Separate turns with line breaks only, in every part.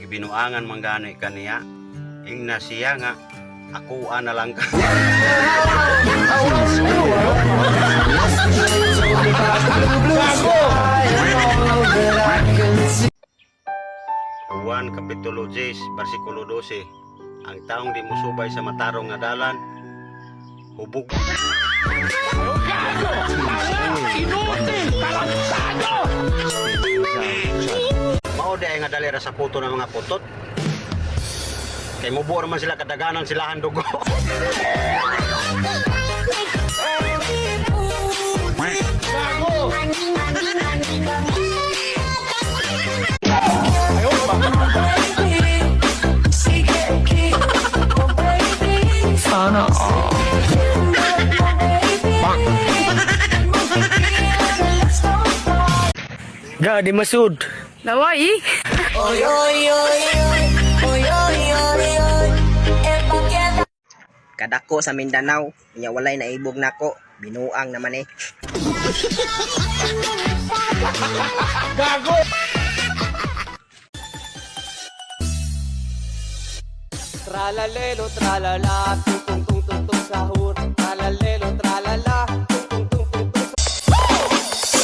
gibinuangan manggani kaniya. Ingna siya nga ako na lang ka. Juan Kapitulo 10, versikulo 12. Ang taong di musubay sa matarong nga dalan, hubog. Mao di ay nga dali ra sa puto ng mga putot. Kay mubo naman sila kadaganan silahan dugo.
Sana all.
Ga di masud.
Laway.
Kadako sa Mindanao, nya walay naibog nako, binuang naman eh.
Gago! Tralalelo, tralala, tung tung tung tung sahur. Tralalelo, tralala, tung tung tung tung tung.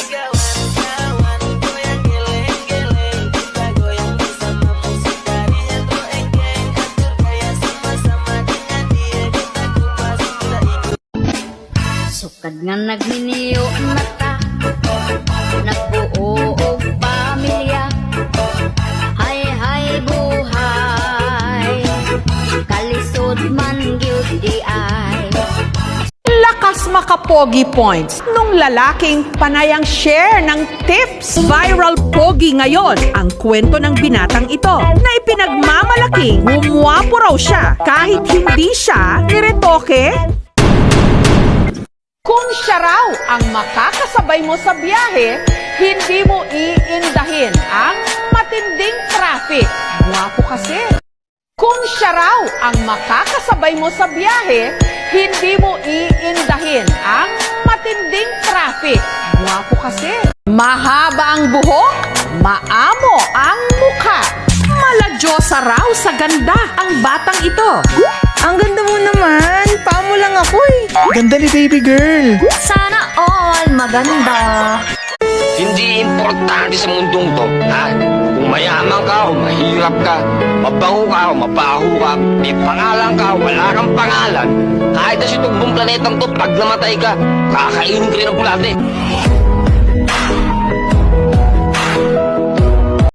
Kawan-kawan, goyang geleng-geleng, kita goyang bersama musik dari Jatuh Engkeng. Atur gaya sama-sama dengan dia, kita kupas kita ikut.
Sukad nga nagminiyo ang mata, nagbuo og pamilya. Hay buhay, kalisod man gyud di ay.
Lakas makapogi points nung lalaking panayang share ng tips. Viral pogi ngayon ang kwento ng binatang ito na ipinagmamalaking gumwapo raw siya kahit hindi siya niretoke. Kung siya raw ang makakasabay mo sa biyahe, hindi mo iindahin ang matinding traffic. Gwapo kasi. Kung siya raw ang makakasabay mo sa biyahe, hindi mo iindahin ang matinding traffic. Gwapo kasi. Mahaba ang buhok, maamo ang mukha. Maladyosa raw sa ganda ang batang ito.
Ang ganda mo naman. Pamo lang ako eh.
Ganda ni baby girl.
Sana all maganda.
Hindi importante sa mundong to, ha? Kung mayaman ka o mahirap ka, mabango ka o mabaho ka, may pangalan ka o wala kang pangalan, kahit na sa tugbong planetang to, pag namatay ka, kakainin ka rin ng bulate.